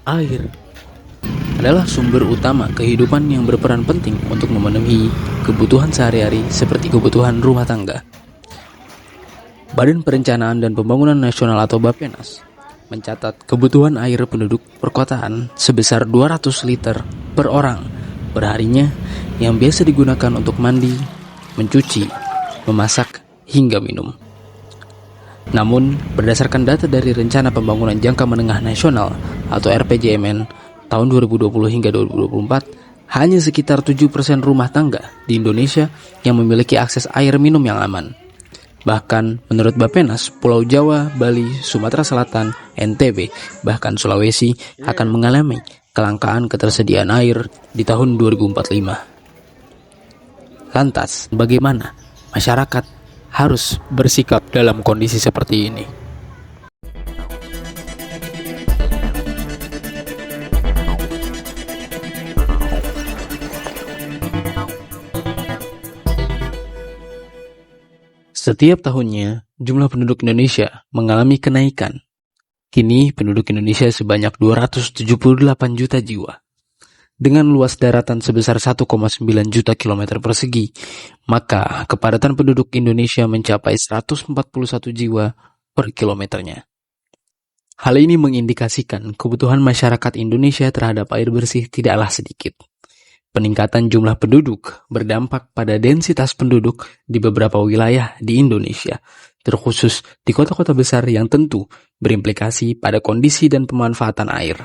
Air adalah sumber utama kehidupan yang berperan penting untuk memenuhi kebutuhan sehari-hari seperti kebutuhan rumah tangga. Badan Perencanaan dan Pembangunan Nasional atau Bappenas mencatat kebutuhan air penduduk perkotaan sebesar 200 liter per orang perharinya yang biasa digunakan untuk mandi, mencuci, memasak, hingga minum. Namun, berdasarkan data dari Rencana Pembangunan Jangka Menengah Nasional atau RPJMN tahun 2020 hingga 2024, hanya sekitar 7% rumah tangga di Indonesia yang memiliki akses air minum yang aman. Bahkan, menurut Bappenas, Pulau Jawa, Bali, Sumatera Selatan, NTB, bahkan Sulawesi akan mengalami kelangkaan ketersediaan air di tahun 2045. Lantas, bagaimana masyarakat harus bersikap dalam kondisi seperti ini? Setiap tahunnya, jumlah penduduk Indonesia mengalami kenaikan. Kini, penduduk Indonesia sebanyak 278 juta jiwa. Dengan luas daratan sebesar 1,9 juta kilometer persegi, maka kepadatan penduduk Indonesia mencapai 141 jiwa per kilometernya. Hal ini mengindikasikan kebutuhan masyarakat Indonesia terhadap air bersih tidaklah sedikit. Peningkatan jumlah penduduk berdampak pada densitas penduduk di beberapa wilayah di Indonesia, terkhusus di kota-kota besar yang tentu berimplikasi pada kondisi dan pemanfaatan air.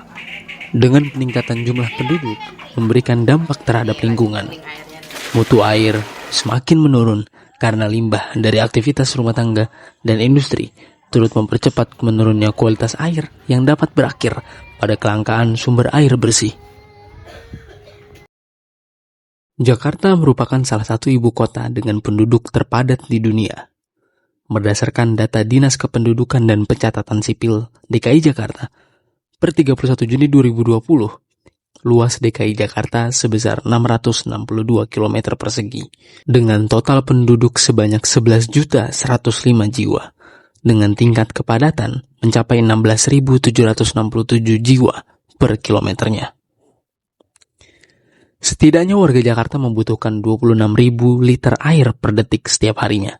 Dengan peningkatan jumlah penduduk memberikan dampak terhadap lingkungan. Mutu air semakin menurun karena limbah dari aktivitas rumah tangga dan industri turut mempercepat menurunnya kualitas air yang dapat berakhir pada kelangkaan sumber air bersih. Jakarta merupakan salah satu ibu kota dengan penduduk terpadat di dunia. Berdasarkan data Dinas Kependudukan dan Pencatatan Sipil DKI Jakarta, per 31 Juni 2020, luas DKI Jakarta sebesar 662 km persegi, dengan total penduduk sebanyak 11.105 jiwa, dengan tingkat kepadatan mencapai 16.767 jiwa per kilometernya. Setidaknya warga Jakarta membutuhkan 26.000 liter air per detik setiap harinya.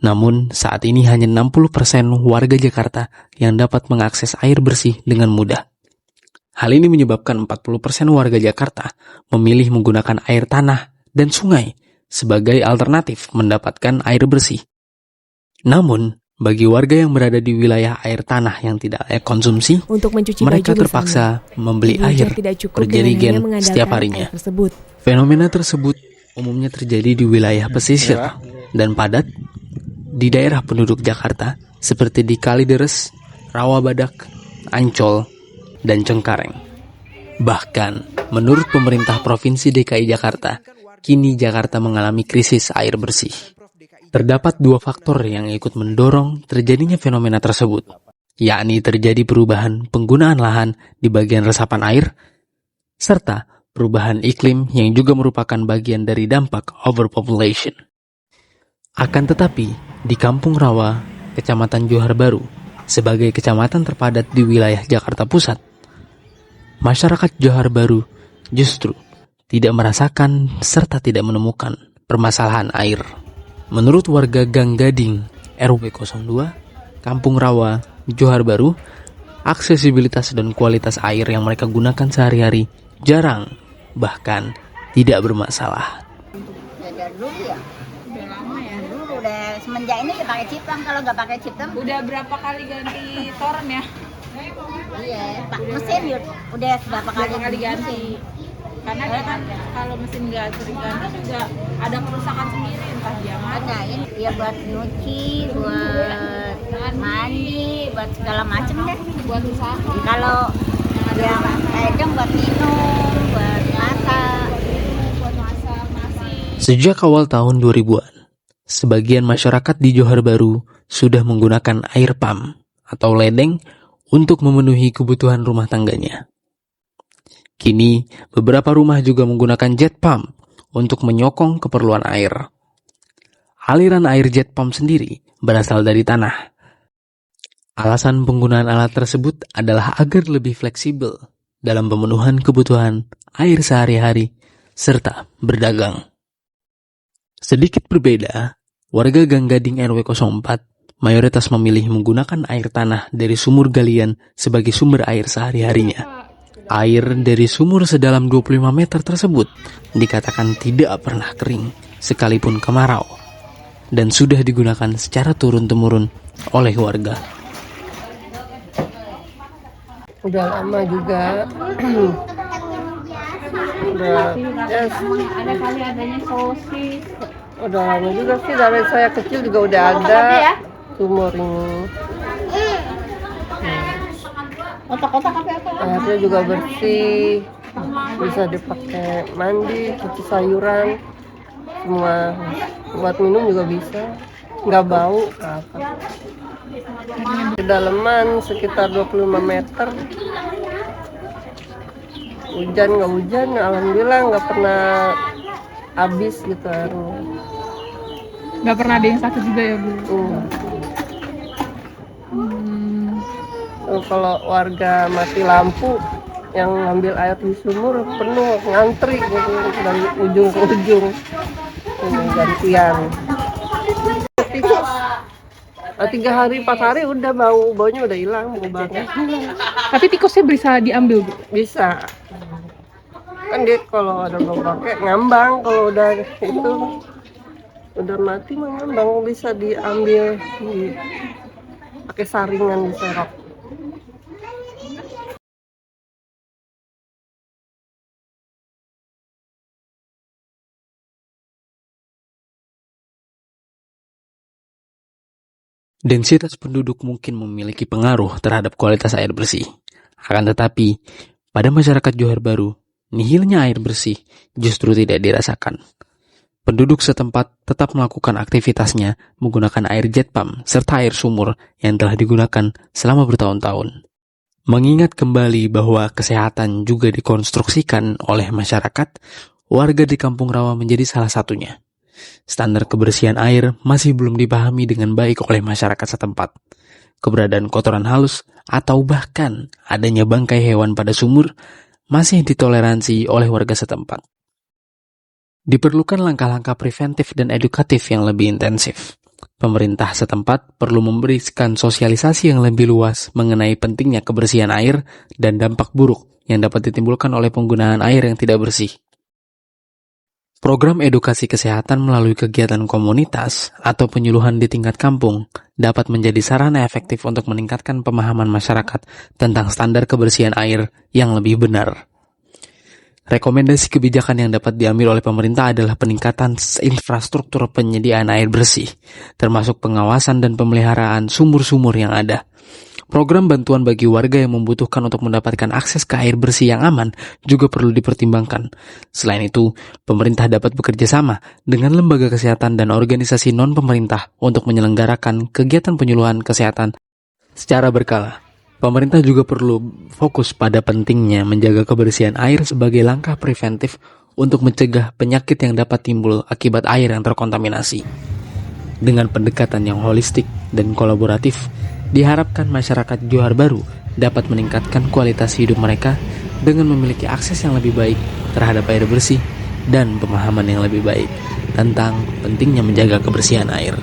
Namun, saat ini hanya 60% warga Jakarta yang dapat mengakses air bersih dengan mudah. Hal ini menyebabkan 40% warga Jakarta memilih menggunakan air tanah dan sungai sebagai alternatif mendapatkan air bersih. Namun, bagi warga yang berada di wilayah air tanah yang tidak layak konsumsi, mereka terpaksa membeli air per jerigen setiap harinya. Fenomena tersebut umumnya terjadi di wilayah pesisir dan padat di daerah penduduk Jakarta seperti di Kalideres, Rawabadak, Ancol, dan Cengkareng. Bahkan, menurut pemerintah Provinsi DKI Jakarta, kini Jakarta mengalami krisis air bersih. Terdapat dua faktor yang ikut mendorong terjadinya fenomena tersebut, yakni terjadi perubahan penggunaan lahan di bagian resapan air, serta perubahan iklim yang juga merupakan bagian dari dampak overpopulation. Akan tetapi, di Kampung Rawa, Kecamatan Johar Baru, sebagai kecamatan terpadat di wilayah Jakarta Pusat, masyarakat Johar Baru justru tidak merasakan serta tidak menemukan permasalahan air. Menurut warga Gang Gading, RW 02, Kampung Rawa, Johar Baru, aksesibilitas dan kualitas air yang mereka gunakan sehari-hari jarang, bahkan tidak bermasalah. Dari dulu ya? Udah lama ya? Dulu udah semenjak ini pakai ciptam, kalau nggak pakai ciptam. Udah berapa kali ganti toren ya? Iya, Pak mesin udah berapa kali ganti. Karena kan kalau mesin nggak sering ganti juga ada kerusakan sendiri, entah dia ada ini ya buat nyuci, buat mandi, buat segala macam deh. buat usaha. Kalau yang kadang buat minum, buat masak. Buat masak nasi. Sejak awal tahun 2000-an, sebagian masyarakat di Johar Baru sudah menggunakan air pump atau ledeng untuk memenuhi kebutuhan rumah tangganya. Kini, beberapa rumah juga menggunakan jet pump untuk menyokong keperluan air. Aliran air jet pump sendiri berasal dari tanah. Alasan penggunaan alat tersebut adalah agar lebih fleksibel dalam pemenuhan kebutuhan air sehari-hari serta berdagang. Sedikit berbeda, warga Gang Gading RW 04 mayoritas memilih menggunakan air tanah dari sumur galian sebagai sumber air sehari-harinya. Air dari sumur sedalam 25 meter tersebut dikatakan tidak pernah kering sekalipun kemarau dan sudah digunakan secara turun-temurun oleh warga. Udah lama juga. Ada kali adanya sosis. Udah lama juga sih, dari saya kecil juga udah ada sumur ini. Kotak-kotak apa? Airnya juga bersih, bisa dipakai mandi, cuci sayuran, semua buat minum juga bisa, nggak bau apa. Kedalaman sekitar 25 meter. Hujan nggak hujan, alhamdulillah nggak pernah habis gitu airnya. Nggak pernah ada yang sakit juga ya, Bu? Kalau warga mati lampu yang ngambil air di sumur penuh, ngantri gitu dari ujung ke ujung. Ini gantian. 3 hari 4 hari udah baunya udah hilang, bau banget. Tapi tikusnya bisa diambil, Bu? Bisa. Kan dia kalau ada bau pakai ngambang, kalau udah itu udah mati mah ngambang, bisa diambil pakai saringan diserok. Densitas penduduk mungkin memiliki pengaruh terhadap kualitas air bersih. Akan tetapi, pada masyarakat Johar Baru, nihilnya air bersih justru tidak dirasakan. Penduduk setempat tetap melakukan aktivitasnya menggunakan air jet pump serta air sumur yang telah digunakan selama bertahun-tahun. Mengingat kembali bahwa kesehatan juga dikonstruksikan oleh masyarakat, warga di Kampung Rawa menjadi salah satunya. Standar kebersihan air masih belum dipahami dengan baik oleh masyarakat setempat. Keberadaan kotoran halus atau bahkan adanya bangkai hewan pada sumur masih ditoleransi oleh warga setempat. Diperlukan langkah-langkah preventif dan edukatif yang lebih intensif. Pemerintah setempat perlu memberikan sosialisasi yang lebih luas mengenai pentingnya kebersihan air dan dampak buruk yang dapat ditimbulkan oleh penggunaan air yang tidak bersih. Program edukasi kesehatan melalui kegiatan komunitas atau penyuluhan di tingkat kampung dapat menjadi sarana efektif untuk meningkatkan pemahaman masyarakat tentang standar kebersihan air yang lebih benar. Rekomendasi kebijakan yang dapat diambil oleh pemerintah adalah peningkatan infrastruktur penyediaan air bersih, termasuk pengawasan dan pemeliharaan sumur-sumur yang ada. Program bantuan bagi warga yang membutuhkan untuk mendapatkan akses ke air bersih yang aman juga perlu dipertimbangkan. Selain itu, pemerintah dapat bekerja sama dengan lembaga kesehatan dan organisasi non-pemerintah untuk menyelenggarakan kegiatan penyuluhan kesehatan secara berkala. Pemerintah juga perlu fokus pada pentingnya menjaga kebersihan air sebagai langkah preventif untuk mencegah penyakit yang dapat timbul akibat air yang terkontaminasi. Dengan pendekatan yang holistik dan kolaboratif, diharapkan masyarakat Johar Baru dapat meningkatkan kualitas hidup mereka dengan memiliki akses yang lebih baik terhadap air bersih dan pemahaman yang lebih baik tentang pentingnya menjaga kebersihan air.